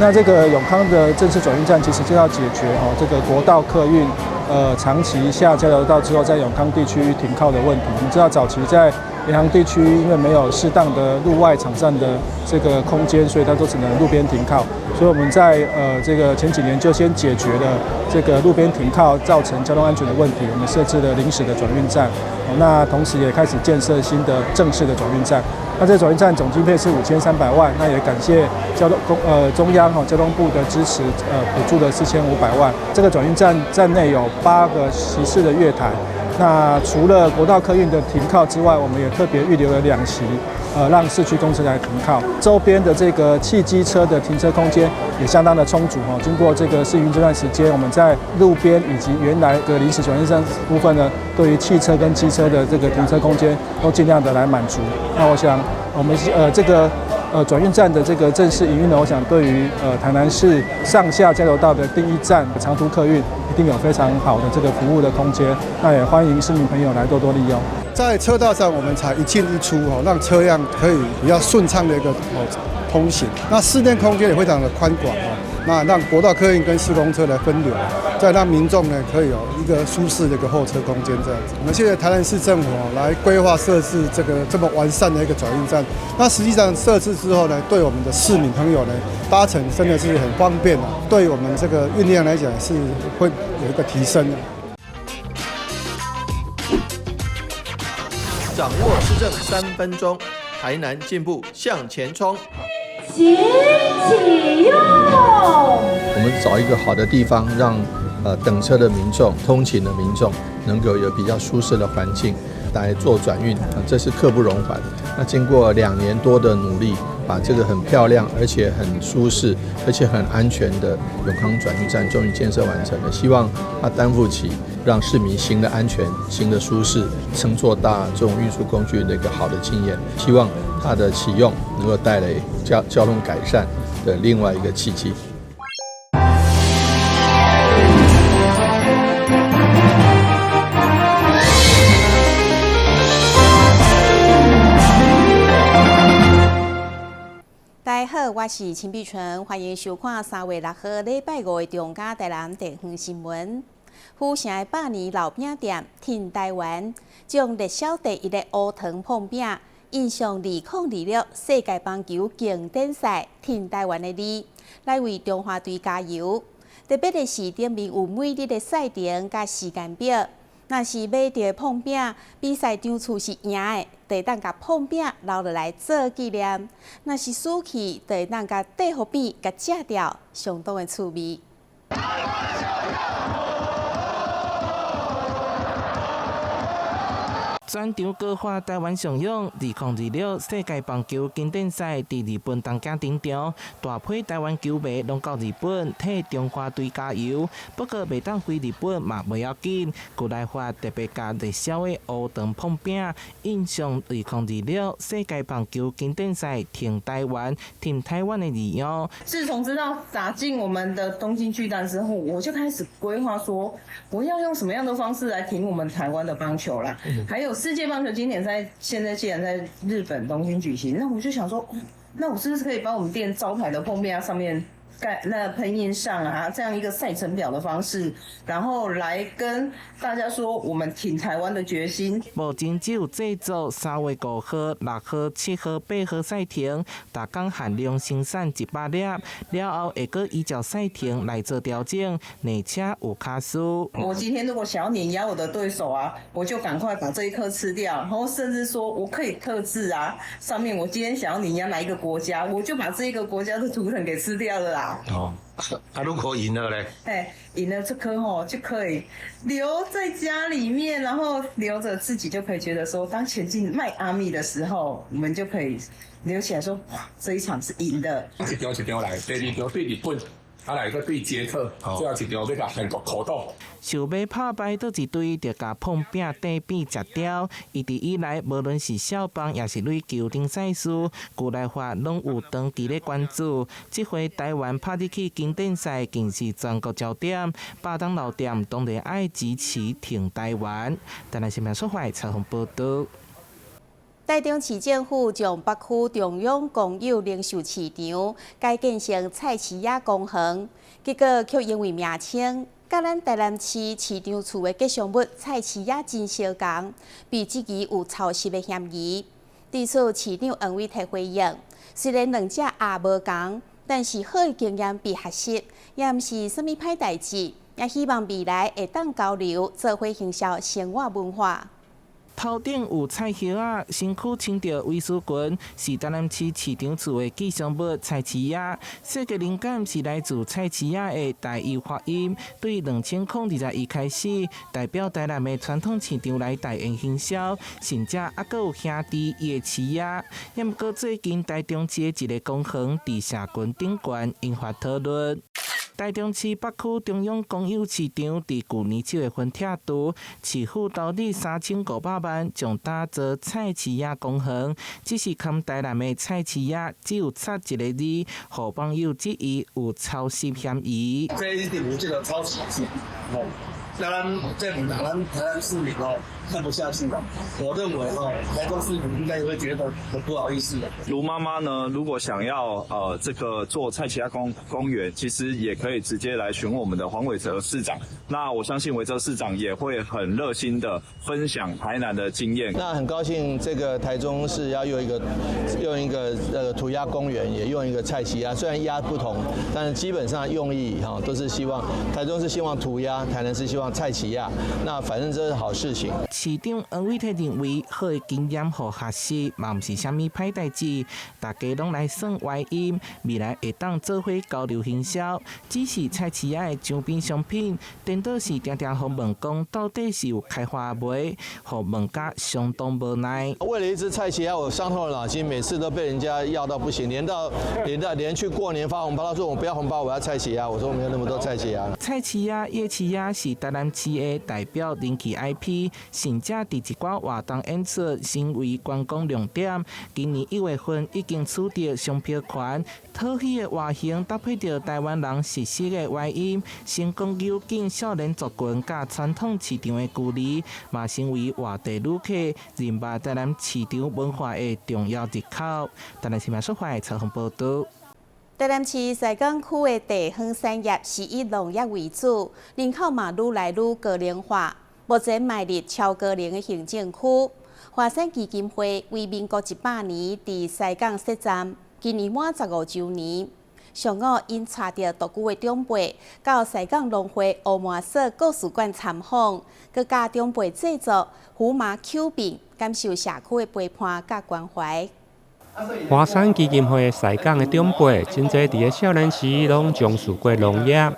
那这个永康的正式转运站其实就要解决这个国道客运长期下交流道之后在永康地区停靠的问题。我们知道早期在沿航地区因为没有适当的路外场站的这个空间，所以它都只能路边停靠。所以我们在这个前几年就先解决了这个路边停靠造成交通安全的问题，我们设置了临时的转运站。那同时也开始建设新的正式的转运站。那这个转运站总经费是5300万，那也感谢中央交通部的支持，补助了4500万。这个转运站内有8个席次的月台。那除了国道客运的停靠之外，我们也特别预留了2席，让市区公车来停靠。周边的这个汽机车的停车空间也相当的充足经过这个试营运这段时间，我们在路边以及原来的临时转运站部分呢，对于汽车跟机车的这个停车空间都尽量的来满足。那我想，我们这个转运站的这个正式营运呢，我想对于台南市上下交流道的第一站长途客运，一定有非常好的这个服务的空间。那也欢迎市民朋友来多多利用。在车道上，我们才一进一出让车辆可以比较顺畅的一个通行。那室内空间也非常的宽广那让国道客运跟施工车来分流，再让民众呢可以有一个舒适的一个候车空间这样子。我们谢谢台南市政府来规划设置这个这么完善的一个转运站。那实际上设置之后呢，对我们的市民朋友呢搭乘真的是很方便对我们这个运量来讲是会有一个提升的。掌握施政3分钟，台南进步向前冲。请启用。我们找一个好的地方，让等车的民众、通勤的民众能够有比较舒适的环境来做转运这是刻不容缓。那经过2年多的努力，把这个很漂亮、而且很舒适、而且很安全的永康转运站终于建设完成了。希望它担负起让市民行的安全、行的舒适、乘坐大这种运输工具的一个好的经验。希望它的启用能够带来交通改善的另外一个契机。大家好，我是陈碧纯，欢迎收看3月6号礼拜5的中嘉台南地方新闻。府城的百年老饼店挺台湾，将历史第1个乌糖碰饼印上2026世界棒球经典赛挺台湾的字，来为中华队加油。特别的是，顶面有每日的赛程甲时间表。若是买到的碰饼，比赛场次是赢的，就会当甲碰饼留落来做纪念；若是输去，就会当甲底互边甲食掉，相当的趣味。全场高花台湾上勇2026世界棒球经典赛伫日本东京登场，大批台湾球迷拢到日本替中华队加油。不过袂当回日本嘛袂要紧，古来发特别甲热销的乌糖碰饼印上2026世界棒球经典赛挺台湾的字样。自从知道打进我们的东京巨蛋之后，我就开始规划说，我要用什么样的方式来挺我们台湾的棒球啦，还有世界棒球经典赛现在既然在日本东京举行，那我就想说，那我是不是可以把我们店招牌的碰面上面那喷印上这样一个赛程表的方式，然后来跟大家说我们挺台湾的决心。目前只有制作3月5号、6号、7号、8号赛程，大港限量生产100粒，了后会搁依照赛程来做调整，内车有卡数。我今天如果想要碾压我的对手我就赶快把这一颗吃掉，然后甚至说我可以特制上面我今天想要碾压哪一个国家，我就把这一个国家的图腾给吃掉了啦。如果赢了嘞？赢了这颗就可以留在家里面，然后留着自己就可以觉得说，当前进迈阿密的时候，我们就可以留起来说，哇，这一场是赢的。一条一条来，第2条对日本。来个对捷克，最后一条要甲韩国口斗。想要拍败倒一队，就甲碰饼底边食掉。一直以来，无论是少棒也是垒球等赛事，古来话拢有长期咧关注。这回台湾拍入去经典赛，更是全国焦点。巴东老店当然爱支持挺台湾。台南新闻所发采访报道。台中市政府将北区中央公有零售市场改建成菜市仔工行，结果却因为名称甲咱台南市市场处的吉祥物菜市仔真相同，被质疑有抄袭的嫌疑。对此，市长黄伟提回应，虽然两者也无同，但是好的经验被学习，也毋是啥物歹代志，也希望未来会当交流，做伙行销生活文化。头顶有菜叶啊，身躯穿着卫士裙，是台南市市场处的吉祥物菜市仔。设计灵感是来自菜市仔的台语发音。对2021开始，代表台南的传统市场来台演行销，甚至还佫有兄弟夜市仔。也毋过最近台中市的一个工行伫社群顶悬引发讨论。台中市北区中央公有市场伫去年7月份拆除，市府投资3500万，将打造菜市仔工行，只是看台南的菜市仔只有插一个字，互网友质疑有抄袭嫌疑。这一定有这个抄袭性，当然这台南市民看不下去了。我认为台中市民应该会觉得很不好意思的。卢妈妈呢，如果想要这个做菜市仔公园，其实也可以直接来询问我们的黄伟哲市长。那我相信伟哲市长也会很热心的分享台南的经验。那很高兴，这个台中市要用一个涂鸦公园，也用一个菜市仔，虽然鸭不同，但是基本上用意都是希望台中是希望涂鸦，台南是希望菜市仔。那反正这是好事情。市长黄伟提认为，好的经验和学习嘛，毋是啥物歹代志，大家拢来算歪音，未来会当做伙交流行销。只是菜市仔的周边商品，颠倒是常常互问讲，到底是有开花未？互问家相当无奈。为了一只菜市仔，我伤透了脑筋，每次都被人家要到不行，连去过年发红包，他说我不要红包，我要菜市仔。我说我没有那么多菜市仔。菜市仔、夜市仔是台南市的代表人气 IP。甚至伫一寡活动演出，成为观光亮点。今年1月份已经取得商标权，讨喜的外形搭配着台湾人熟悉的外音，成功扭紧少年族群甲传统市场的距离，嘛成为外地旅客认识台南市场文化的重要入口。台南新闻社会采访报道。台南市西港区的地方产业是以农业为主，人口嘛愈来愈高龄化。目前迈入超高龄的行政区，华山基金会为民国100年伫西港设站，今年满15周年。上午因带着独居的长辈到西港农会乌麻社故事馆参访，佮甲长辈制作胡麻口饼，感受社区的陪伴佮关怀。华山基金会西港的长辈，真侪伫个少年时拢从事过农业。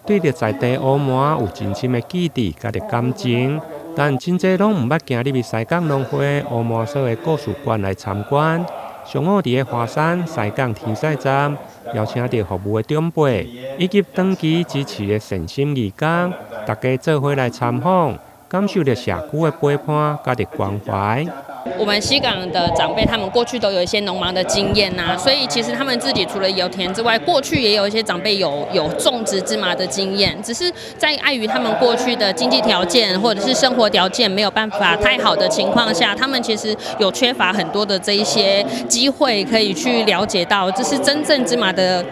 对着在地乌麻有真深的记忆，甲着感情，但真侪拢毋捌行入去西港农会乌麻社的故事馆来参观。上午伫个华山西港天赛站，邀请到服务的长辈以及长期支持的善心义工，大家做伙来参访，感受着社区的陪伴，甲着关怀。我们西港的长辈，他们过去都有一些农忙的经验呐，所以其实他们自己除了油田之外，过去也有一些长辈有种植芝麻的经验，只是在碍于他们过去的经济条件或者是生活条件没有办法太好的情况下，他们其实有缺乏很多的这一些机会可以去了解到这是真正芝麻的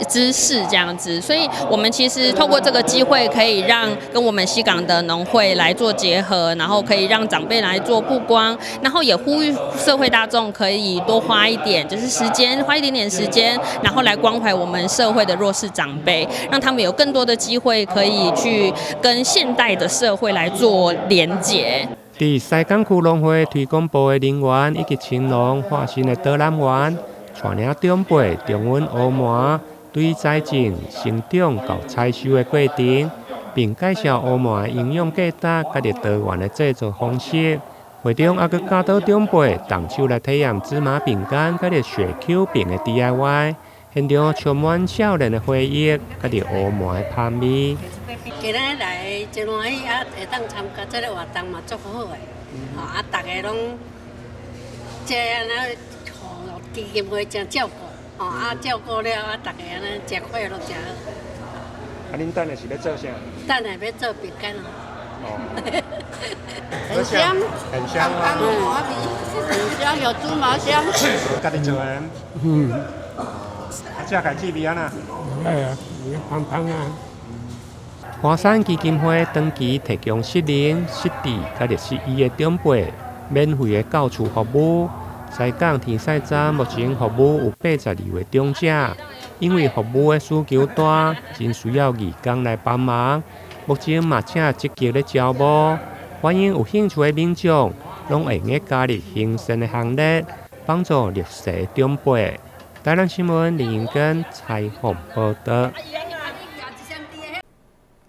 知识这样子，所以我们其实透过这个机会，可以让跟我们西港的农会来做结合，然后可以让长辈来做曝光，然后也呼吁社会大众可以多花一点，就是花一点点时间，然后来关怀我们社会的弱势长辈，让他们有更多的机会可以去跟现代的社会来做连结。伫西港区农会推广部的人员以及青农化身的导览员，带领长辈重温乌麻对栽种、生长到采收的过程，并介绍乌麻的营养价值，甲着多元的制作方式。会中还佫教导长辈动手来体验芝麻饼干，甲着雪口饼的 DIY， 现场充满少年的回忆，甲着乌麻的香味。今日来真欢喜，会当参加这个活动嘛，足好诶。大家拢这安尼，基金会真照顾，照顾了，大家安尼真快乐，真好。恁等下是要做啥？等下要做饼干哦。很香，很香哦，很香，有芝麻香。家己做的。这开始味啊呐？哎呀，香香啊！华山基金会长期提供适龄、失智、甲烈士医的长辈免费的到厝服务。西港天使站目前服务有82位长者，因为服务的需求大，真需要义工来帮忙。目前嘛正积极咧招募，欢迎有兴趣的民众，拢会用加入行善的行列，帮助弱势长辈。台南新闻林英根采访报道。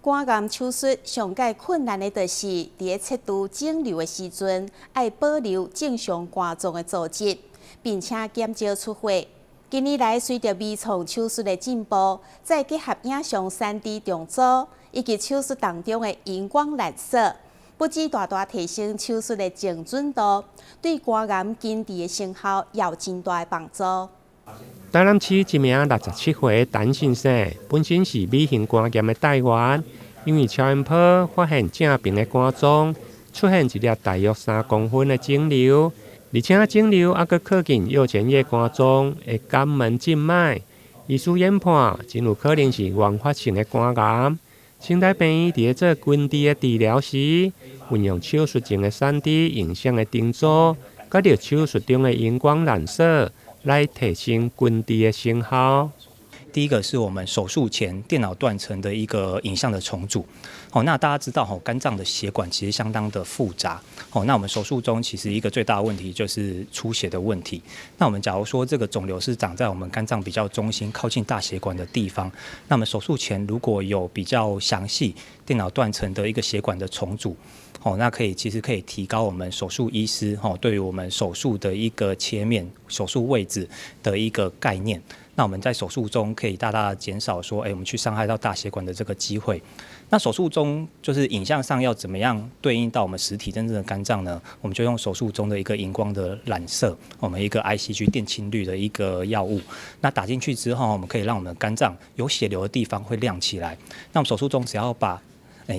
肝癌手术上界困难的，就是伫测度肿瘤的时阵，要保留正常肝脏的组织，并且减少出血。近年来，随着微创手术的进步，再结合影像3D 重组以及手术当中的荧光染色，不止大大提升手术的精准度，对肝癌根治的成效也有真大的帮助。台南市一名67岁的陈先生，本身是微型肝炎的带源，因为超音波发现正边的肝脏出现一粒大约3公分的肿瘤，而且肿瘤还佫靠近右前叶肝脏的肝门静脉，医师研判真有可能是原发性的肝癌。生态病院伫做根治的治疗时，运用手术前的3D 影像的定做，佮着手术中的荧光染色。来提升根治的成效。第一个是我们手术前电脑断层的一个影像的重组。那大家知道肝脏的血管其实相当的复杂。那我们手术中其实一个最大的问题就是出血的问题。那我们假如说这个肿瘤是长在我们肝脏比较中心、靠近大血管的地方，那么手术前如果有比较详细电脑断层的一个血管的重组，那其实可以提高我们手术医师对于我们手术的一个切面、手术位置的一个概念。那我们在手术中可以大大减少说，我们去伤害到大血管的这个机会。那手术中就是影像上要怎么样对应到我们实体真正的肝脏呢？我们就用手术中的一个荧光的染色，我们一个 ICG 电侵率的一个药物。那打进去之后，我们可以让我们的肝脏有血流的地方会亮起来。那我们手术中只要把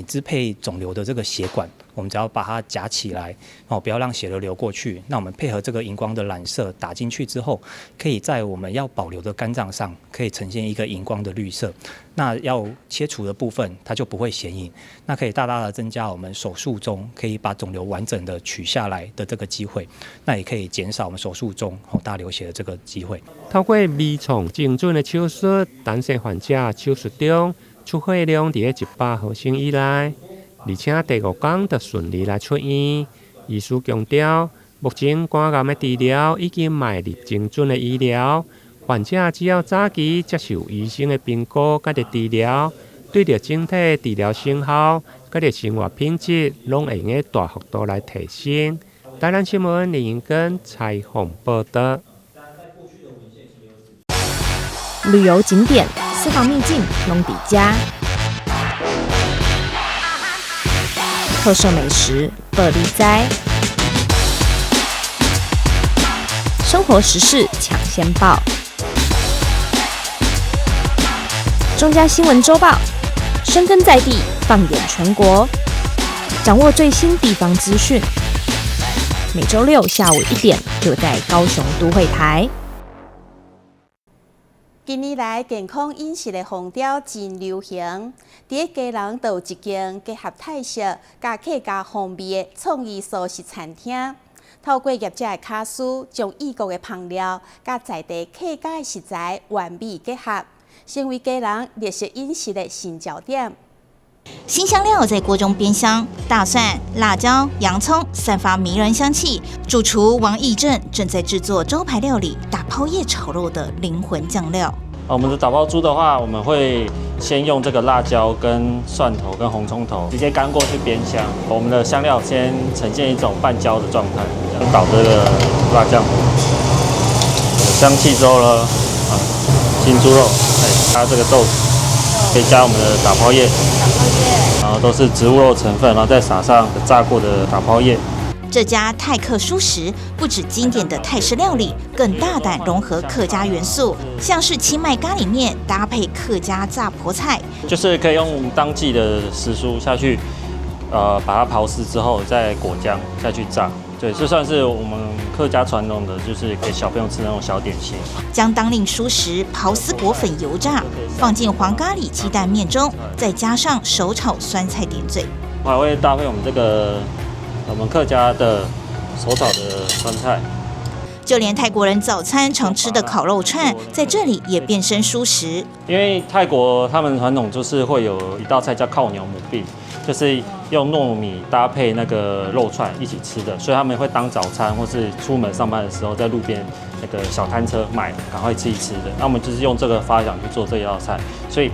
支配肿瘤的这个血管，我们只要把它夹起来，不要让血流流过去。那我们配合这个荧光的染色打进去之后，可以在我们要保留的肝脏上，可以呈现一个荧光的绿色。那要切除的部分，它就不会显影。那可以大大的增加我们手术中可以把肿瘤完整的取下来的这个机会。那也可以减少我们手术中大流血的这个机会。透过微创精准的手术，男性患者手术中出血量伫100毫升以内，而且第5天就顺利来出院。医师强调，目前肝癌的治疗已经迈入精准的医疗，患者只要早期接受医生的评估甲治疗，对着整体治疗成效甲生活品质，拢会用大幅度来提升。台南新闻林英根采访报道。旅游景点、私房秘境拢底家，特色美食乐利哉，生活时事抢先报，中嘉新闻周报，深耕在地，放眼全国，掌握最新地方资讯。每周6下午1点，就在高雄都会台。近年来，健康饮食的风潮真流行。伫家人都有一间结合泰式、加客家风味的创意素食餐厅，透过业者的卡司，将异国的香料甲在地客家的食材完美结合，成为家人热食饮食的新焦点。新香料在锅中煸香，大蒜、辣椒、洋葱散发迷人香气。主厨王义正正在制作招牌料理打抛叶炒肉的灵魂酱料。我们的打抛猪的话，我们会先用这个辣椒、跟蒜头、跟红葱头直接干过去煸香。我们的香料先呈现一种半焦的状态，倒这个辣酱，有香气之后呢，新猪肉，加这个豆腐，可以加我们的打抛叶。然后都是植物肉成分，然后再撒上炸过的打抛叶。这家泰客蔬食不止经典的泰式料理，更大胆融合客家元素，像是清迈咖喱面搭配客家炸婆菜，就是可以用当季的时蔬下去把它刨丝之后再果浆再去炸。对，这算是我们客家传统的，就是给小朋友吃那种小点心。将当令熟时刨丝果粉油炸，放进黄咖喱鸡蛋面中，再加上手炒酸菜点缀。我还会搭配我们客家的手炒的酸菜。就连泰国人早餐常吃的烤肉串，在这里也变身蔬食。因为泰国他们传统就是会有一道菜叫靠鸟母饼，就是用糯米搭配那个肉串一起吃的，所以他们会当早餐或是出门上班的时候，在路边那个小摊车买，赶快自己吃的。那我们就是用这个发想去做这一道菜，所以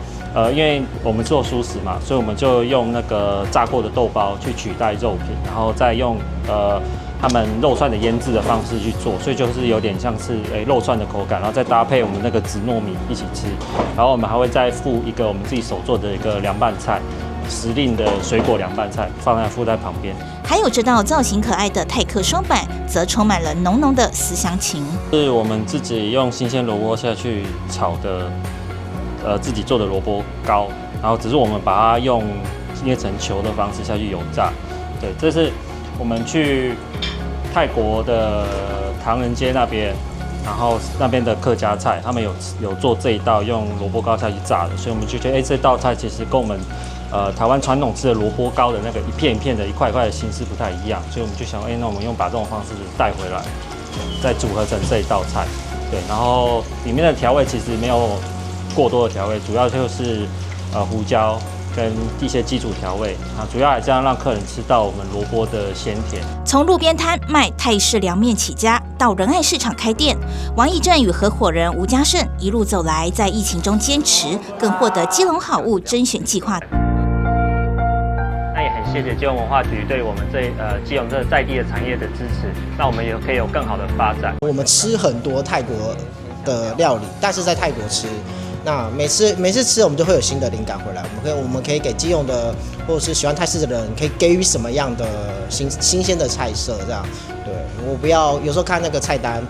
因为我们做蔬食嘛，所以我们就用那个炸过的豆包去取代肉品，然后再用他们肉串的腌制的方式去做，所以就是有点像是肉串的口感，然后再搭配我们那个紫糯米一起吃，然后我们还会再附一个我们自己手做的一个凉拌菜，时令的水果凉拌菜附在旁边。还有这道造型可爱的泰克双板，则充满了浓浓的思乡情。是我们自己用新鲜萝卜下去炒的，自己做的萝卜糕，然后只是我们把它用捏成球的方式下去油炸。对，这是我们去泰国的唐人街那边，然后那边的客家菜，他们有做这一道用萝卜糕下去炸的，所以我们就觉得，这道菜其实跟我们台湾传统吃的萝卜糕的那个一片一片的、一块一块的形式不太一样，所以我们就想，那我们把这种方式带回来，再组合成这一道菜。对，然后里面的调味其实没有过多的调味，主要就是胡椒跟一些基础调味啊，主要还是要让客人吃到我们萝卜的鲜甜。从路边摊卖泰式凉面起家，到仁爱市场开店，王义正与合伙人吴家胜一路走来，在疫情中坚持，更获得基隆好物甄选计划。那也很谢谢基隆文化局对我们基隆这在地的产业的支持，让我们也可以有更好的发展。我们吃很多泰国的料理，但是在泰国吃。那每次吃，我们就会有新的灵感回来。我们可以给基隆的或者是喜欢泰式的人，可以给予什么样的新鲜的菜色？这样，对我不要有时候看那个菜单，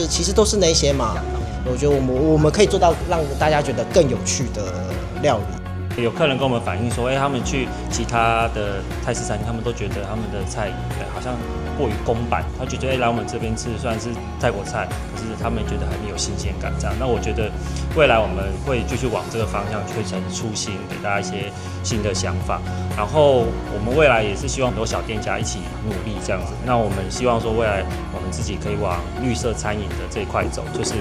其实都是那些嘛。我觉得我们可以做到让大家觉得更有趣的料理。有客人跟我们反映说，他们去其他的泰式餐厅，他们都觉得他们的菜好像过于公版，他觉得来我们这边吃虽然是泰国菜，可是他们觉得还没有新鲜感这样。那我觉得未来我们会继续往这个方向推陈出新，给大家一些新的想法。然后我们未来也是希望很多小店家一起努力这样子。那我们希望说未来我们自己可以往绿色餐饮的这一块走，就是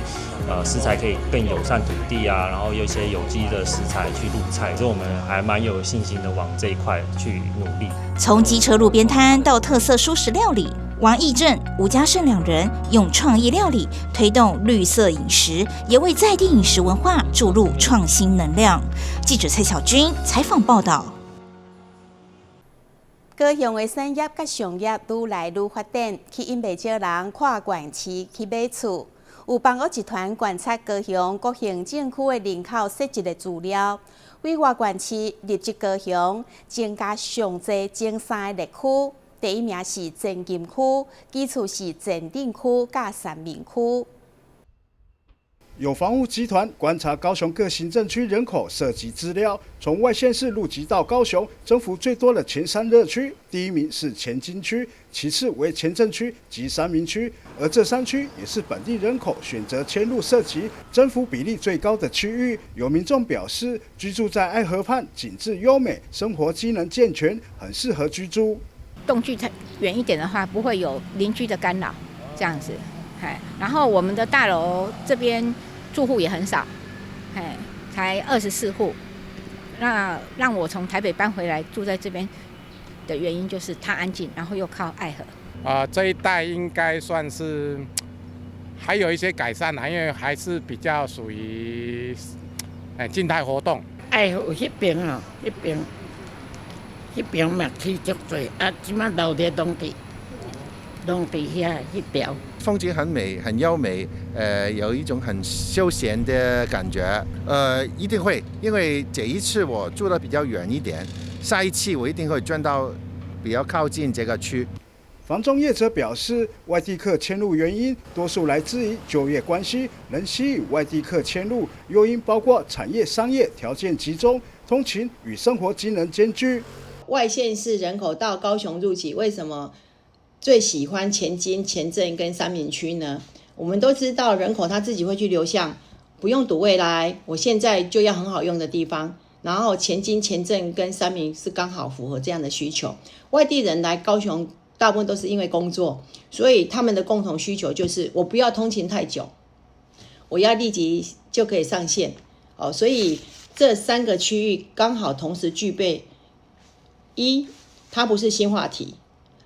食材可以更友善土地啊，然后有一些有机的食材去入菜，所以我们还蛮有信心的往这一块去努力。从机车路边摊到特色蔬食料理，王义正、吴家胜两人用创意料理推动绿色饮食，也为在地饮食文化注入创新能量。记者蔡小军采访报道。高雄的产业甲商业愈来愈发展，吸引不少人跨县市去买厝。有房屋集团观察高雄各行政区的人口设置的资料，为外县市立即高雄增加上侪前3个热区，第一名是前金区，其次是前顶区甲三民区。有房屋集团观察高雄各行政区人口设籍资料，从外县市入籍到高雄，增幅最多的前3热区，第一名是前金区，其次为前镇区及三民区，而这3区也是本地人口选择迁入设籍增幅比例最高的区域。有民众表示，居住在爱河畔，景致优美，生活机能健全，很适合居住。动距太远一点的话，不会有邻居的干扰，这样子。然后我们的大楼这边住户也很少，才24户。那让我从台北搬回来住在这边的原因就是它安静，然后又靠爱河。这一带应该算是还有一些改善啦，因为还是比较属于静态活动。爱河那边哦，那边嘛起足多，即马留在农地遐那条。风景很美，很优美，有一种很休闲的感觉。一定会，因为这一次我住得比较远一点，下一次我一定会转到比较靠近这个区。房仲业者表示，外地客迁入原因多数来自于就业关系，能吸引外地客迁入诱因包括产业、商业条件集中、通勤与生活机能兼具。外县市人口到高雄入籍，为什么最喜欢前金、前镇跟三民区呢？我们都知道人口他自己会去流向，不用赌未来，我现在就要很好用的地方。然后前金、前镇跟三民是刚好符合这样的需求。外地人来高雄，大部分都是因为工作，所以他们的共同需求就是我不要通勤太久，我要立即就可以上线。所以这3个区域刚好同时具备：一，它不是新话题，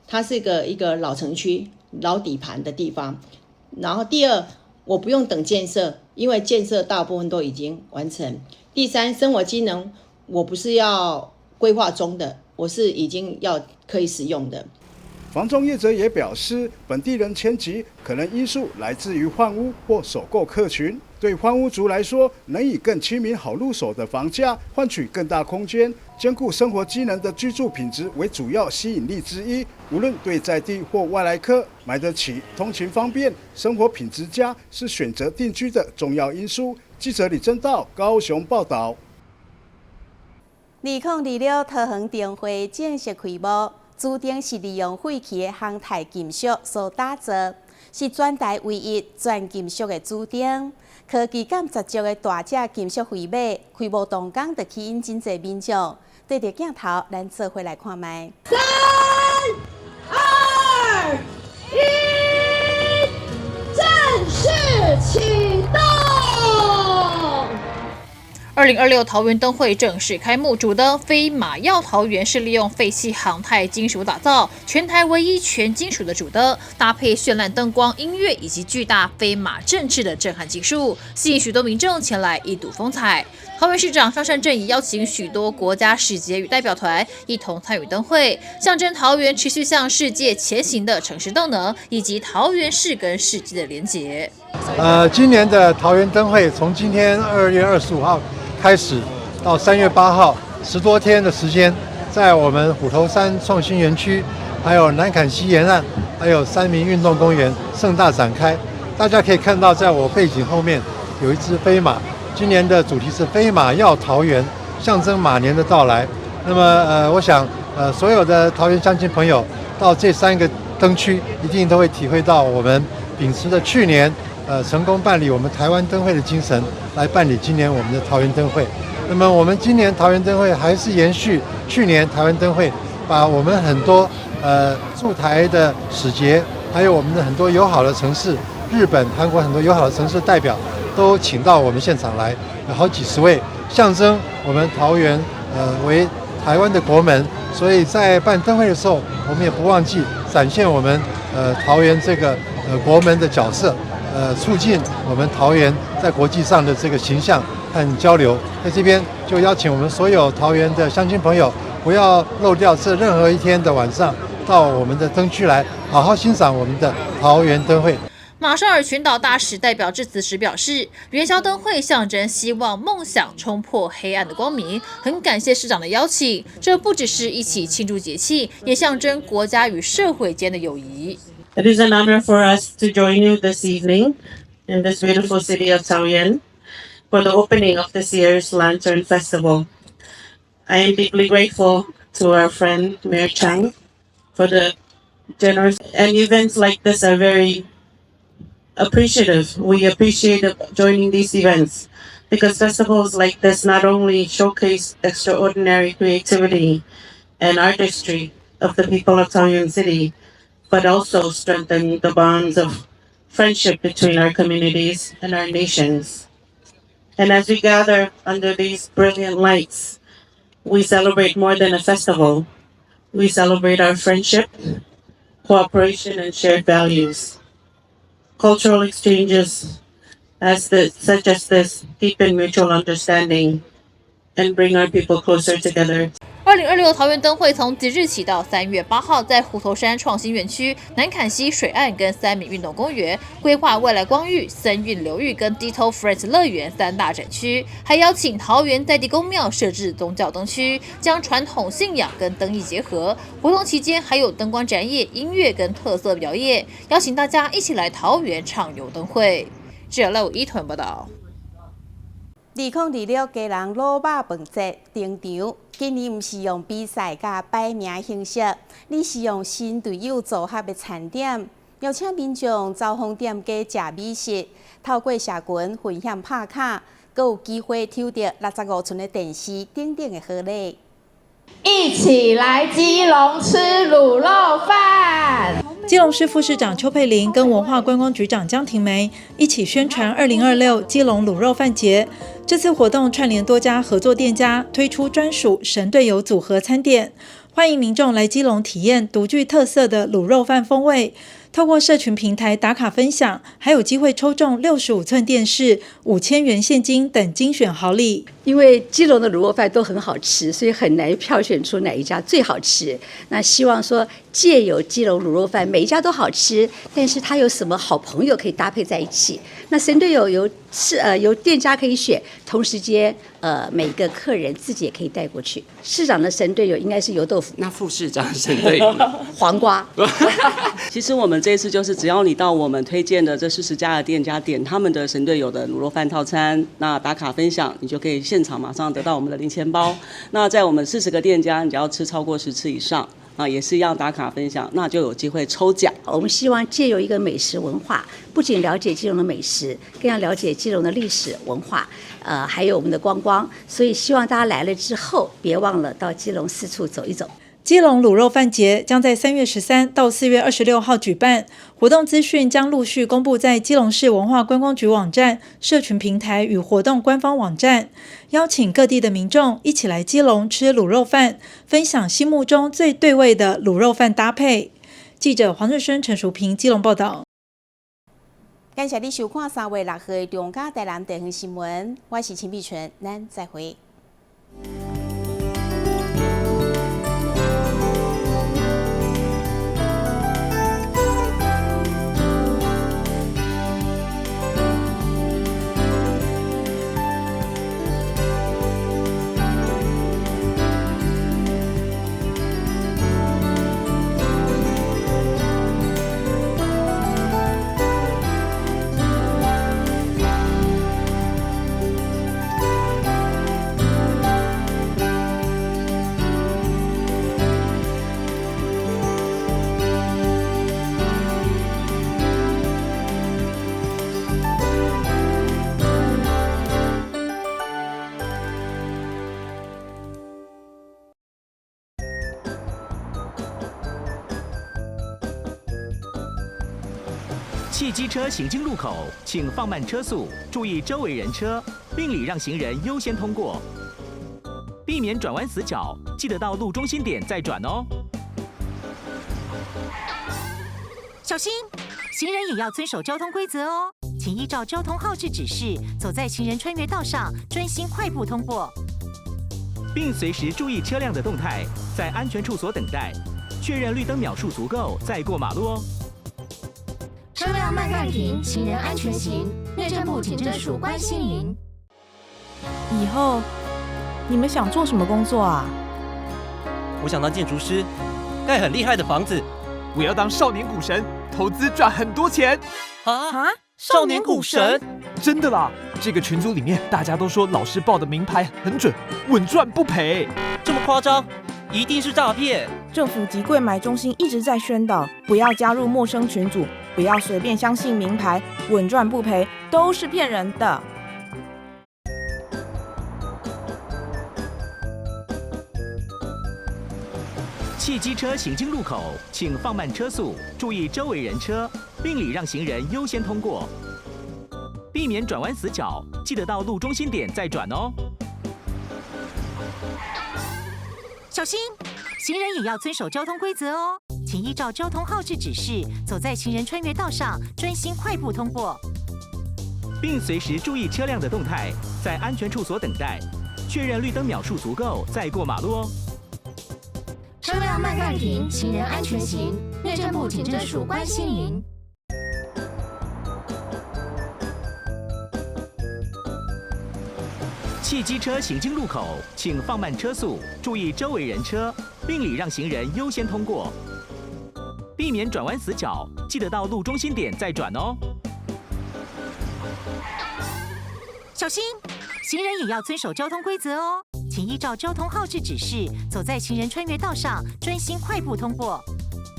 它是一个老城区、老底盘的地方。然后第二，我不用等建设，因为建设大部分都已经完成。第三，生活机能我不是要规划中的，我是已经要可以使用的。房仲业者也表示，本地人迁籍可能因素来自于换屋或首购客群。对换屋族来说，能以更亲民、好入手的房价换取更大空间、兼顾生活机能的居住品质为主要吸引力之一。无论对在地或外来客，买得起、通勤方便、生活品质佳，是选择定居的重要因素。记者李正道高雄报道。2026桃园灯会正式开幕，主灯是利用废弃的航太金属所打造，是全台唯一全金属的主灯。科技感十足的大只金属飞马，开幕动工就吸引真侪民众。对着镜头，咱做伙来看卖。3、2、1，正式启动！2026桃园灯会正式开幕，主灯飞马耀桃园是利用废弃航太金属打造，全台唯一全金属的主灯，搭配绚烂灯光、音乐以及巨大飞马振翅的震撼技术，吸引许多民众前来一睹风采。桃园市长张善政也邀请许多国家使节与代表团一同参与灯会，象征桃园持续向世界前行的城市动能，以及桃园市跟世界的连结。今年的桃园灯会从今天2月25号开始到3月8号10多天的时间，在我们虎头山创新园区、还有南崁溪沿岸、还有三民运动公园盛大展开。大家可以看到，在我背景后面有一只飞马。今年的主题是飞马耀桃园，象征马年的到来。那么我想所有的桃园乡亲朋友到这3个灯区，一定都会体会到我们秉持着去年成功办理我们台湾灯会的精神，来办理今年我们的桃园灯会。那么我们今年桃园灯会还是延续去年台湾灯会，把我们很多驻台的使节，还有我们的很多友好的城市，日本、韩国很多友好的城市代表都请到我们现场来，有好几十位，象征我们桃园为台湾的国门。所以在办灯会的时候，我们也不忘记展现我们桃园这个国门的角色，促进我们桃园在国际上的这个形象和交流。在这边就邀请我们所有桃园的乡亲朋友，不要漏掉这任何一天的晚上，到我们的灯区来，好好欣赏我们的桃园灯会。马绍尔群岛大使代表致辞时表示，元宵灯会象征希望梦想冲破黑暗的光明，很感谢市长的邀请，这不只是一起庆祝节气，也象征国家与社会间的友谊。 It is an honor for us to join you this evening in this beautiful city of Taoyuan for the opening of this year's Lantern Festival. I am deeply grateful to our friend Mayor Chang for the generous, and events like this are very appreciative. We appreciate joining these events because festivals like this not only showcase extraordinary creativity and artistry of the people of Taoyuan City, but also strengthen the bonds of friendship between our communities and our nations. And as we gather under these brilliant lights, we celebrate more than a festival. We celebrate our friendship, cooperation, and shared values. Cultural exchanges such as this deepen mutual understanding and bring our people closer together. 2026桃园灯会从即日起到3月8号，在虎头山创新园区、南崁溪水岸跟三民运动公园规划未来光域、森韵流域跟 Ditto Friends 乐园3大展区，还邀请桃园在地公庙设置宗教灯区，将传统信仰跟灯艺结合。活动期间还有灯光展演、音乐跟特色表演，邀请大家一起来桃园畅游灯会。记者赖武一团报道。2026家人老肉饭节登场，今年毋是用比赛甲摆名形式，你是用新队友组合的餐点，邀请民众走访店家食美食，透过社群分享拍卡，阁有机会抽到65寸的电视等等的好礼。一起来基隆吃卤肉饭。基隆市副市长邱佩玲跟文化观光局长江庭梅一起宣传2026基隆卤肉饭节。这次活动串联多家合作店家，推出专属神队友组合餐点，欢迎民众来基隆体验独具特色的卤肉饭风味。透过社群平台打卡分享，还有机会抽中65寸电视、5000元现金等精选好礼。因为基隆的卤肉饭都很好吃，所以很难票选出哪一家最好吃。那希望说借由基隆卤肉饭，每一家都好吃，但是它有什么好朋友可以搭配在一起？那神队友由店家可以选，同时间每个客人自己也可以带过去。市长的神队友应该是油豆腐，那副市长神队友黄瓜。其实我们这次就是只要你到我们推荐的这40家的店家点他们的神队友的卤肉饭套餐，那打卡分享，你就可以现场马上得到我们的零钱包。那在我们40个店家，你只要吃超过10次以上。也是一样打卡分享，那就有机会抽奖。我们希望借由一个美食文化，不仅了解基隆的美食，更要了解基隆的历史文化，还有我们的观光。所以希望大家来了之后，别忘了到基隆四处走一走。基隆卤肉饭节将在3月13到4月26号举办，活动资讯将陆续公布在基隆市文化观光局网站、社群平台与活动官方网站，邀请各地的民众一起来基隆吃卤肉饭，分享心目中最对味的卤肉饭搭配。记者黄日升、陈淑平基隆报道。感谢你收看3月6号的中嘉台南地方新闻，我是秦碧纯，咱再会。汽机车行经路口，请放慢车速，注意周围人车，并礼让行人优先通过，避免转弯死角。记得到路中心点再转哦。小心，行人也要遵守交通规则哦，请依照交通号志指示，走在行人穿越道上，专心快步通过，并随时注意车辆的动态，在安全处所等待，确认绿灯秒数足够再过马路哦。车辆慢暂停，行人安全行。内政部警政署关心您。以后你们想做什么工作啊？我想当建筑师，盖很厉害的房子。我要当少年股神，投资赚很多钱。啊！少年股神？真的啦！这个群组里面大家都说老师报的名牌很准，稳赚不赔。这么夸张？一定是诈骗！政府及柜买中心一直在宣导，不要加入陌生群组，不要随便相信名牌，稳赚不赔都是骗人的。汽机车行经路口，请放慢车速，注意周围人车，并礼让行人优先通过，避免转弯死角。记得到路中心点再转哦。小心，行人也要遵守交通规则哦，请依照交通号志指示，走在行人穿越道上，专心快步通过，并随时注意车辆的动态，在安全处所等待，确认绿灯秒数足够再过马路哦。车辆慢暂停，行人安全行。内政部警政署关心您。汽机车行经路口，请放慢车速，注意周围人车，并礼让行人优先通过，避免转弯死角。记得到路中心点再转哦。小心，行人也要遵守交通规则哦，请依照交通号志指示，走在行人穿越道上，专心快步通过。